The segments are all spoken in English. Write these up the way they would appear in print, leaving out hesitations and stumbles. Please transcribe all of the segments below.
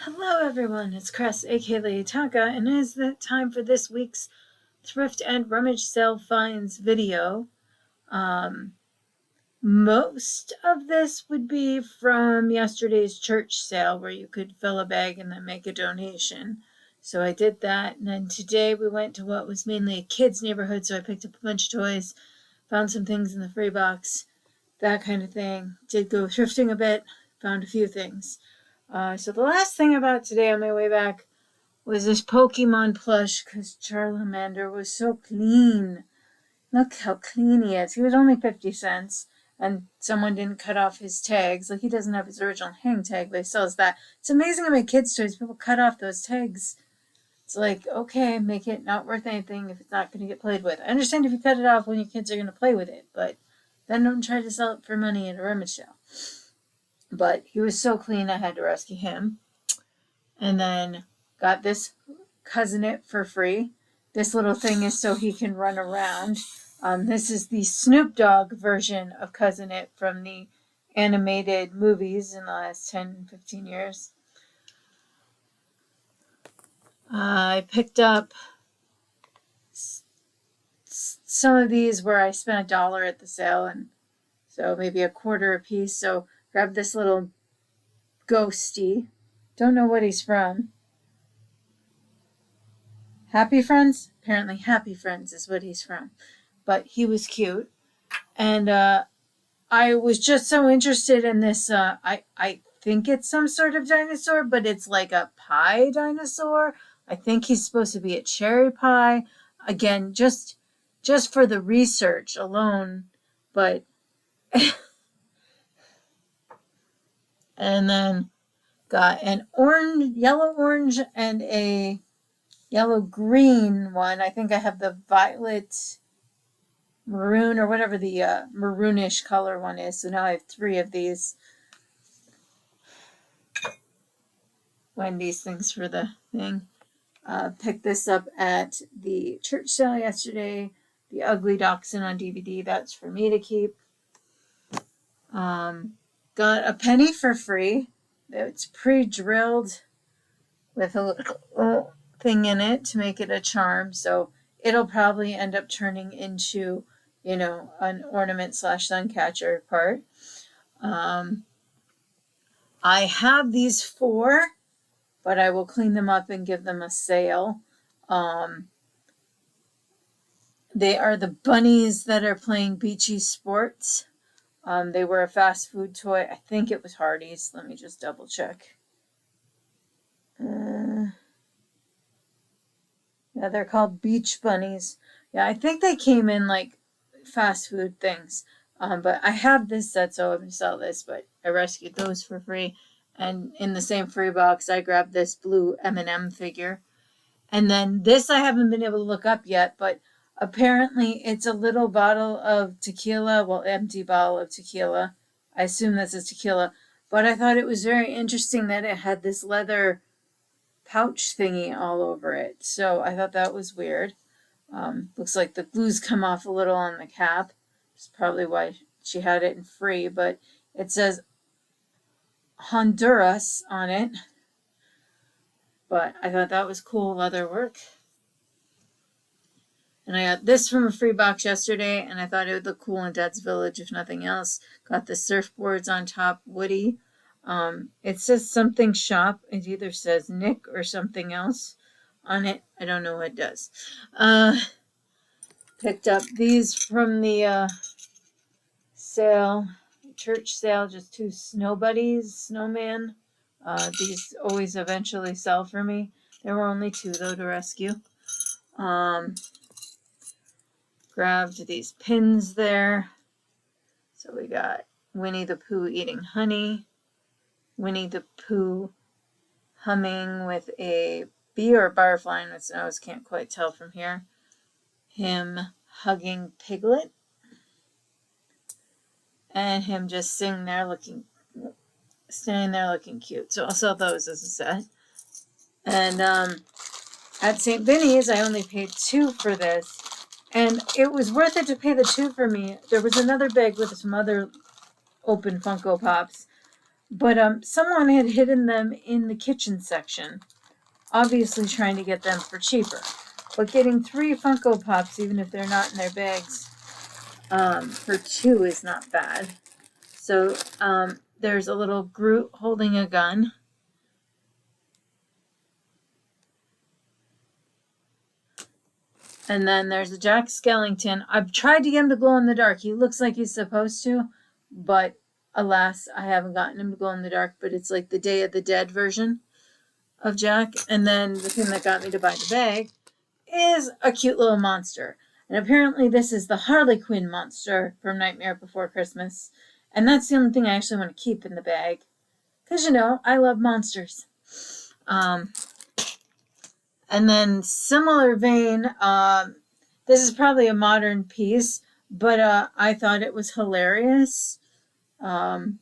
Hello everyone, it's Cress, aka Lady Tonka, and it is the time for this week's Thrift and Rummage Sale Finds video. Most of this would be from yesterday's church sale where you could fill a bag and then make a donation. So I did that, and then today we went to what was mainly a kids' neighborhood, so I picked up a bunch of toys, found some things in the free box, that kind of thing. Did go thrifting a bit, found a few things. So the last thing about today on my way back was this Pokemon plush because Charmander was so clean. Look how clean he is. He was only 50 cents and someone didn't cut off his tags. Like, he doesn't have his original hang tag, but he sells that. It's amazing how many kids' toys people cut off those tags. It's like, okay, make it not worth anything if it's not going to get played with. I understand if you cut it off when your kids are going to play with it, but then don't try to sell it for money at a rummage sale. But he was so clean, I had to rescue him. And then got this Cousin-It for free. This little thing is so he can run around. This is the Snoop Dogg version of Cousin-It from the animated movies in the last 10, 15 years. I picked up some of these where I spent $1 at the sale, and so maybe a quarter a piece. So grabbed this little ghosty. Don't know what he's from. Happy Friends? Apparently Happy Friends is what he's from. But he was cute. And I was just so interested in this. I think it's some sort of dinosaur, but it's like a pie dinosaur. I think he's supposed to be a cherry pie. Again, just for the research alone. But and then got an yellow orange and a yellow green one. I think I have the violet maroon or whatever the maroonish color one is. So now I have 3 of these Wendy's things for the thing. Picked this up at the church sale yesterday. The Ugly Dachshund on DVD. That's for me to keep. Got a penny for free. It's pre-drilled with a little thing in it to make it a charm. So it'll probably end up turning into, an ornament / sun catcher part. I have these 4, but I will clean them up and give them a sale. They are the bunnies that are playing beachy sports. They were a fast food toy. I think it was Hardee's. Let me just double check. Yeah, they're called beach bunnies. Yeah, I think they came in like fast food things. But I have this set, so I'm going to sell this, but I rescued those for free. And in the same free box, I grabbed this blue M&M figure. And then this I haven't been able to look up yet, but apparently it's a little bottle of tequila, empty bottle of tequila. I assume this is tequila. But I thought it was very interesting that it had this leather pouch thingy all over it. So I thought that was weird. Looks like the glue's come off a little on the cap. That's probably why she had it in free. But it says Honduras on it. But I thought that was cool leather work. And I got this from a free box yesterday, and I thought it would look cool in Dad's Village, if nothing else. Got the surfboards on top, Woody. It says something shop. It either says Nick or something else on it. I don't know what it does. Picked up these from the sale, church sale, just 2 snow buddies, snowman. These always eventually sell for me. There were only 2 though to rescue. Grabbed these pins there. So we got Winnie the Pooh eating honey, Winnie the Pooh humming with a bee or a butterfly in its nose, can't quite tell from here, him hugging Piglet, and him just standing there looking cute. So I'll sell those as a set. And at St. Vinny's, I only paid $2 for this. And it was worth it to pay the $2 for me. There was another bag with some other open Funko Pops. But someone had hidden them in the kitchen section, obviously trying to get them for cheaper. But getting 3 Funko Pops, even if they're not in their bags, for 2 is not bad. So there's a little Groot holding a gun. And then there's a Jack Skellington. I've tried to get him to glow in the dark. He looks like he's supposed to, but alas, I haven't gotten him to glow in the dark. But it's like the Day of the Dead version of Jack. And then the thing that got me to buy the bag is a cute little monster. And apparently this is the Harley Quinn monster from Nightmare Before Christmas. And that's the only thing I actually want to keep in the bag. Because, you know, I love monsters. And then similar vein, this is probably a modern piece, but I thought it was hilarious. Human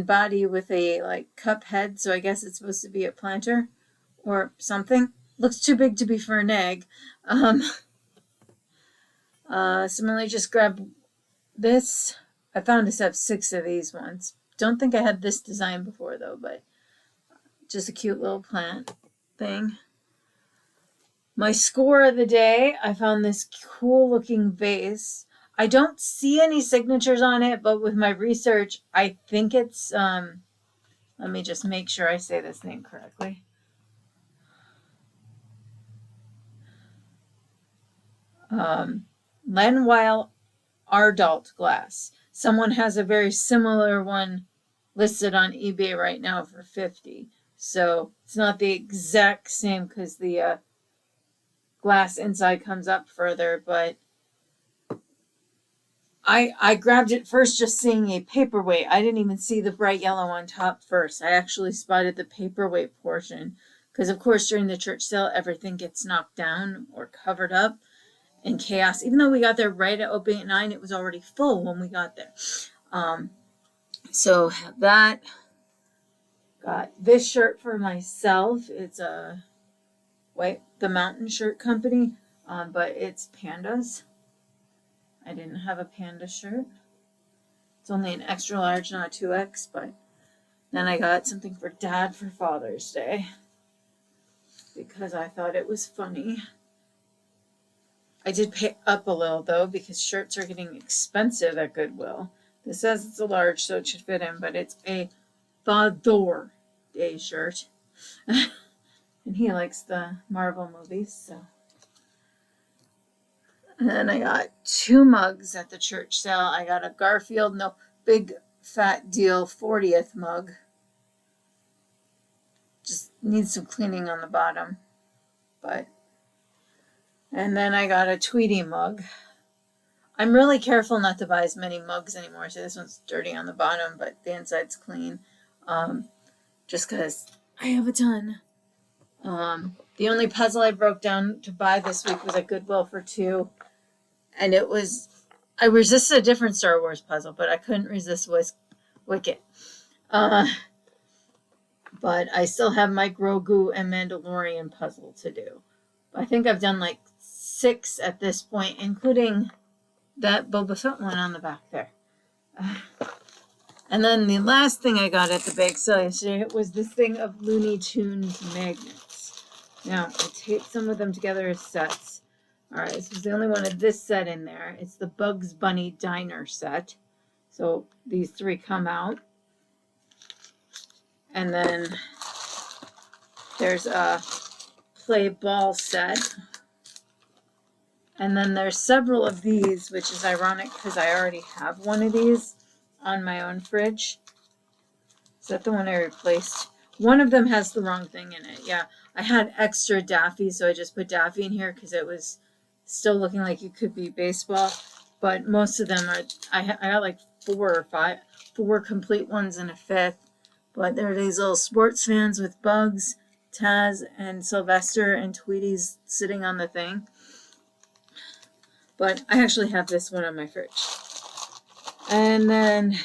body with a like cup head, so I guess it's supposed to be a planter or something. Looks too big to be for an egg. Similarly, just grab this. I found us have 6 of these ones. Don't think I had this design before though, but just a cute little plant thing. My score of the day, I found this cool looking vase. I don't see any signatures on it, but with my research, I think it's, let me just make sure I say this name correctly. Lenwile Ardalt glass. Someone has a very similar one listed on eBay right now for $50. So it's not the exact same because the glass inside comes up further, but I grabbed it first just seeing a paperweight. I didn't even see the bright yellow on top first. I actually spotted the paperweight portion because, of course, during the church sale, everything gets knocked down or covered up in chaos. Even though we got there right at opening at 9, it was already full when we got there. So that, got this shirt for myself. It's a the Mountain Shirt Company, but it's pandas. I didn't have a panda shirt. It's only an extra large, not a 2X, but then I got something for Dad for Father's Day because I thought it was funny. I did pay up a little though because shirts are getting expensive at Goodwill. This says it's a large, so it should fit in, but it's a Father Day shirt. And he likes the Marvel movies, so. And then I got 2 mugs at the church sale. I got a Garfield, no big fat deal 40th mug. Just needs some cleaning on the bottom. And then I got a Tweety mug. I'm really careful not to buy as many mugs anymore. So this one's dirty on the bottom, but the inside's clean. Just because I have a ton. The only puzzle I broke down to buy this week was at Goodwill for 2. And it was, I resisted a different Star Wars puzzle, but I couldn't resist Wicket. But I still have my Grogu and Mandalorian puzzle to do. I think I've done like 6 at this point, including that Boba Fett one on the back there. And then the last thing I got at the bake sale yesterday was this thing of Looney Tunes magnets. Now, I taped some of them together as sets. All right, this is the only one of this set in there. It's the Bugs Bunny Diner set. So these 3 come out. And then there's a play ball set. And then there's several of these, which is ironic because I already have one of these on my own fridge. Is that the one I replaced? One of them has the wrong thing in it. Yeah, I had extra Daffy, so I just put Daffy in here because it was still looking like it could be baseball. But most of them are, I got like 4 or 5, 4 complete ones and a 5th. But there are these little sports fans with Bugs, Taz, and Sylvester and Tweety's sitting on the thing. But I actually have this one on my fridge. And then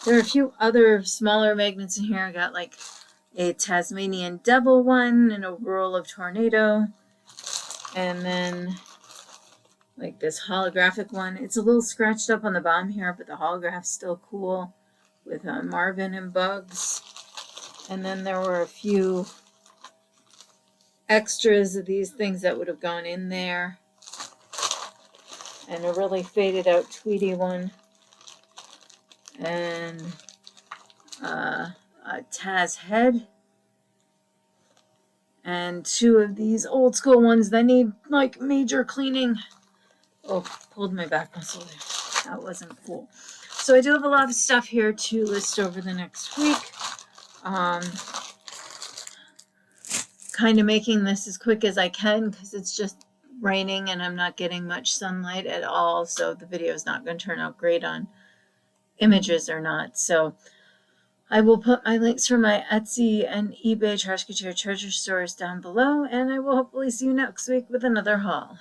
there are a few other smaller magnets in here. I got like a Tasmanian Devil one and a Roll of Tornado. And then like this holographic one. It's a little scratched up on the bottom here, but the holograph's still cool with Marvin and Bugs. And then there were a few extras of these things that would have gone in there. And a really faded out Tweety one. And a Taz head. And two of these old school ones that need like major cleaning. Oh, pulled my back muscle there. That wasn't cool. So I do have a lot of stuff here to list over the next week. Kind of making this as quick as I can because it's just raining and I'm not getting much sunlight at all. So the video is not going to turn out great on images or not. So I will put my links for my Etsy and eBay Trashkateer Treasure stores down below. And I will hopefully see you next week with another haul.